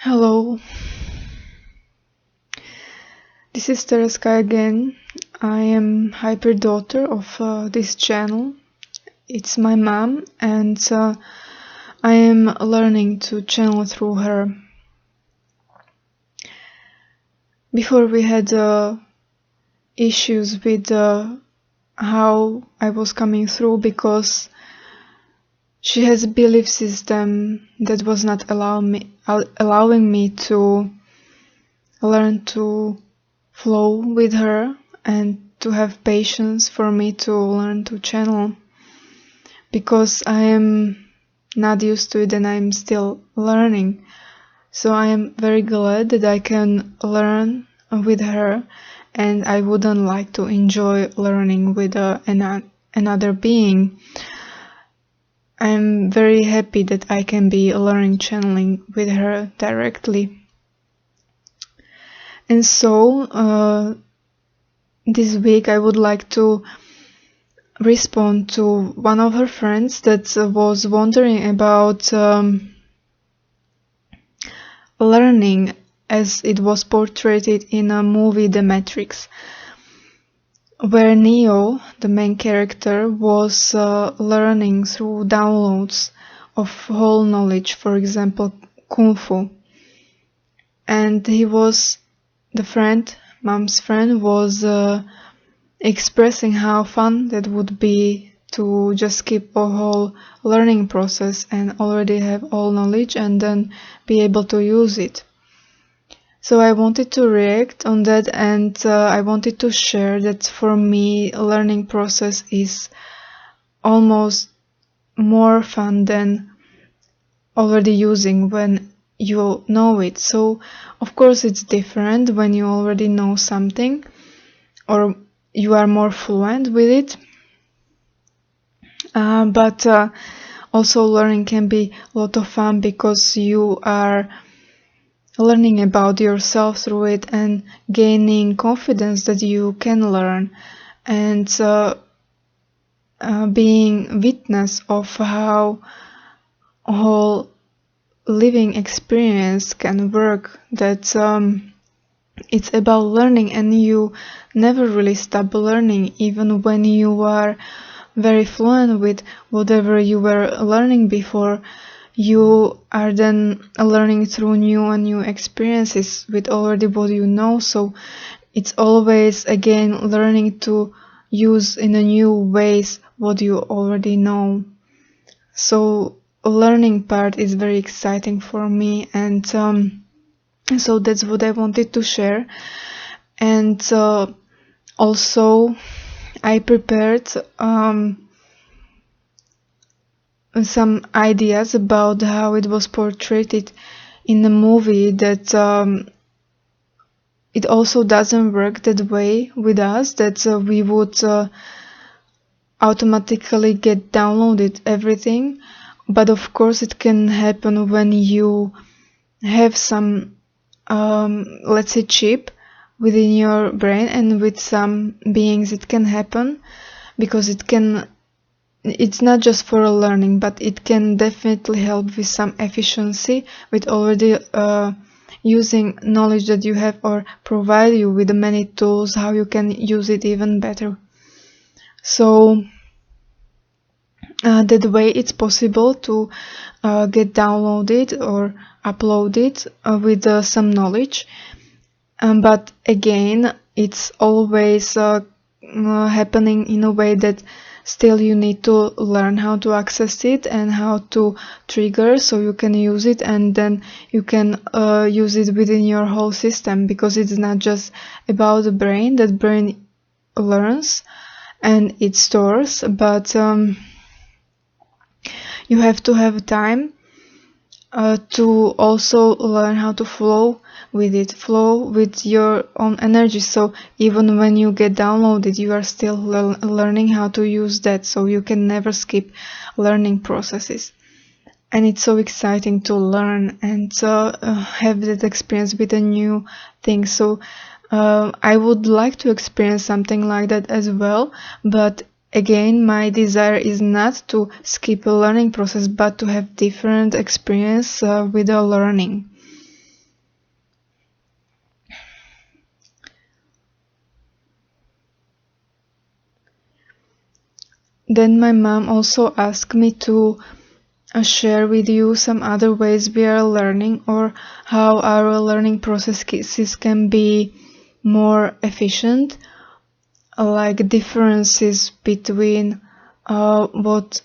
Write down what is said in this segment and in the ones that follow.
Hello, this is Terezka again. I am hyper daughter of this channel. It's my mom, and I am learning to channel through her. Before we had issues with how I was coming through because she has a belief system that was not allowing me to learn to flow with her and to have patience for me to learn to channel, because I am not used to it and I'm still learning. So I am very glad that I can learn with her, and I wouldn't like to enjoy learning with another being. I'm very happy that I can be learning channeling with her directly. And so this week I would like to respond to one of her friends that was wondering about learning as it was portrayed in a movie, The Matrix, where Neo, the main character, was learning through downloads of whole knowledge, for example, Kung Fu. And mom's friend, was expressing how fun that would be to just skip a whole learning process and already have all knowledge and then be able to use it. So I wanted to react on that, and I wanted to share that for me, learning process is almost more fun than already using when you know it. So of course it's different when you already know something or you are more fluent with it, but also learning can be a lot of fun because you are learning about yourself through it and gaining confidence that you can learn, and being witness of how whole living experience can work, that it's about learning and you never really stop learning, even when you are very fluent with whatever you were learning before. You are then learning through new experiences with already what you know, so it's always again learning to use in a new ways what you already know. So learning part is very exciting for me, and so that's what I wanted to share. And also I prepared some ideas about how it was portrayed in the movie, that it also doesn't work that way with us, that we would automatically get downloaded everything. But of course it can happen when you have some let's say chip within your brain, and with some beings it can happen, because it's not just for learning, but it can definitely help with some efficiency with already using knowledge that you have, or provide you with many tools how you can use it even better. So that way it's possible to get downloaded or uploaded with some knowledge, but again it's always happening in a way that still you need to learn how to access it and how to trigger so you can use it, and then you can use it within your whole system, because it's not just about the brain. That brain learns and it stores, but you have to have time to also learn how to flow with it, flow with your own energy. So even when you get downloaded, you are still learning how to use that, so you can never skip learning processes. And it's so exciting to learn and have that experience with a new thing. So I would like to experience something like that as well, but again, my desire is not to skip a learning process, but to have different experience with the learning. then my mom also asked me to share with you some other ways we are learning, or how our learning processes can be more efficient, like differences between what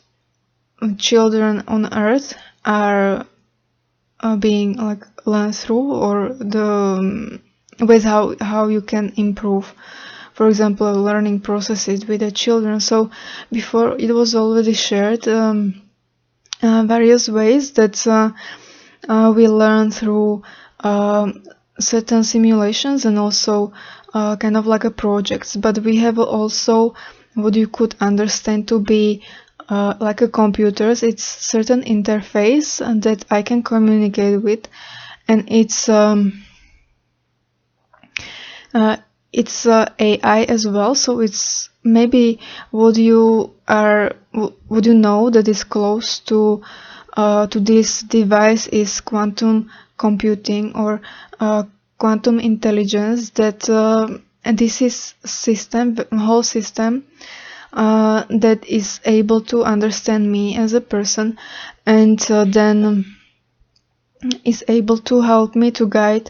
children on earth are being like learned through, or the ways how you can improve, for example, learning processes with the children. So before, it was already shared various ways that we learn through certain simulations, and also kind of like a projects. But we have also what you could understand to be like a computers. It's certain interface that I can communicate with, and it's AI as well. So it's maybe would you know that is close to this device is quantum computing, or quantum intelligence, that and this is whole system that is able to understand me as a person, and then is able to help me to guide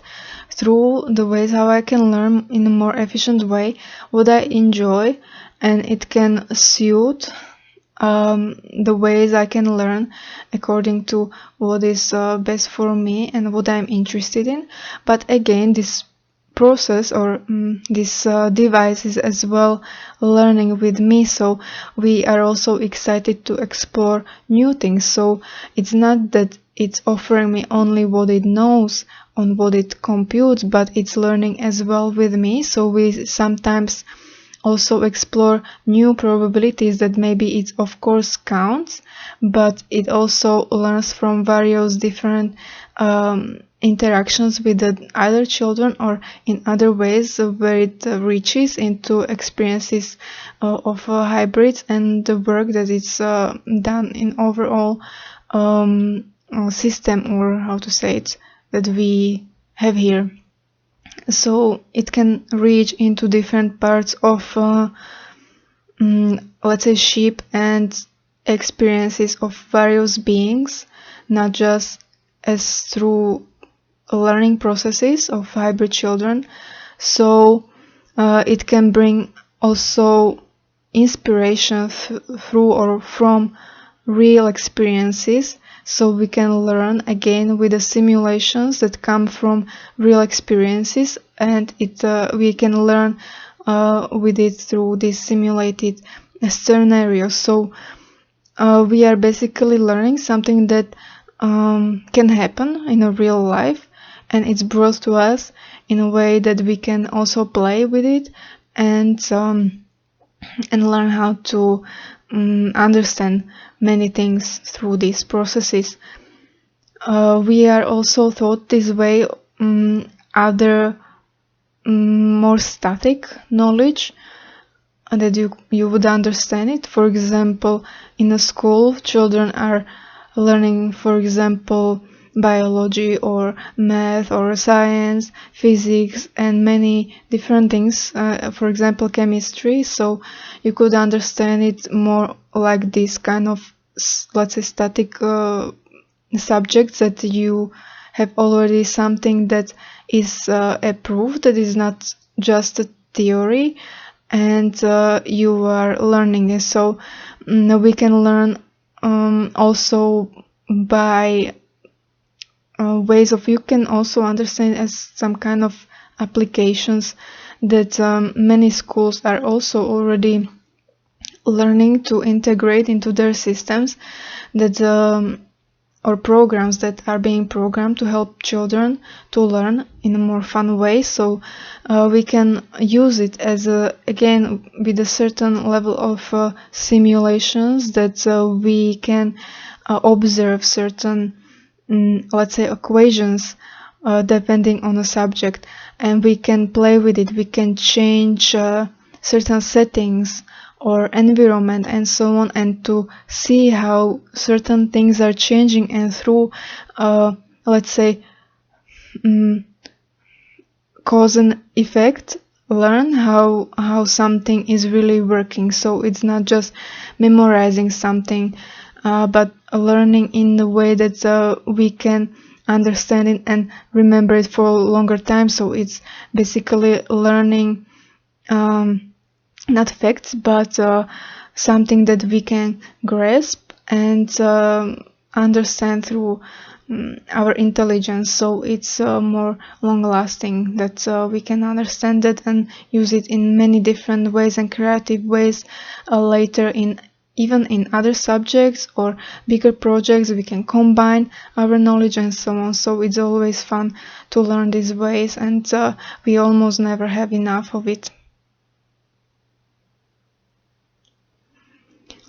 through the ways how I can learn in a more efficient way, what I enjoy, and it can suit the ways I can learn according to what is best for me and what I'm interested in. But again, this process, or this device is as well learning with me, so we are also excited to explore new things. So it's not that it's offering me only what it knows on what it computes, but it's learning as well with me. So we sometimes also explore new probabilities that maybe it of course counts, but it also learns from various different interactions with the other children, or in other ways where it reaches into experiences of hybrids, and the work that it's done in overall system, or how to say it, that we have here. So it can reach into different parts of let's say sheep and experiences of various beings, not just as through learning processes of hybrid children. So it can bring also inspiration through or from real experiences, so we can learn again with the simulations that come from real experiences, and we can learn with it through these simulated scenarios. So we are basically learning something that can happen in a real life, and it's brought to us in a way that we can also play with it, and learn how to understand many things through these processes. We are also taught this way other more static knowledge, and that you would understand it. For example, in a school, children are learning, for example, biology or math or science, physics, and many different things, for example chemistry. So you could understand it more like this kind of, let's say, static subjects, that you have already something that is approved, that is not just a theory, and you are learning it. So we can learn also by ways of, you can also understand as some kind of applications that many schools are also already learning to integrate into their systems, that or programs that are being programmed to help children to learn in a more fun way. So we can use it as again with a certain level of simulations, that we can observe certain let's say equations depending on the subject, and we can play with it. We can change certain settings or environment and so on, and to see how certain things are changing, and through let's say cause and effect, learn how something is really working. So it's not just memorizing something, but learning in the way that we can understand it and remember it for a longer time. So it's basically learning not facts, but something that we can grasp and understand through our intelligence. So it's more long lasting, that we can understand it and use it in many different ways and creative ways later, in even in other subjects or bigger projects. We can combine our knowledge and so on. So it's always fun to learn these ways, and we almost never have enough of it.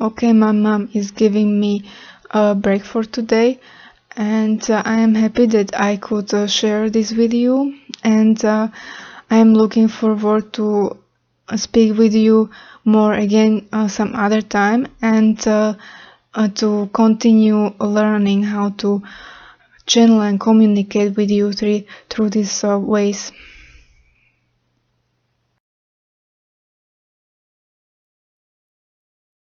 Okay, my mom is giving me a break for today, and I am happy that I could share this with you, and I am looking forward to speak with you more again some other time, and to continue learning how to channel and communicate with you through these ways.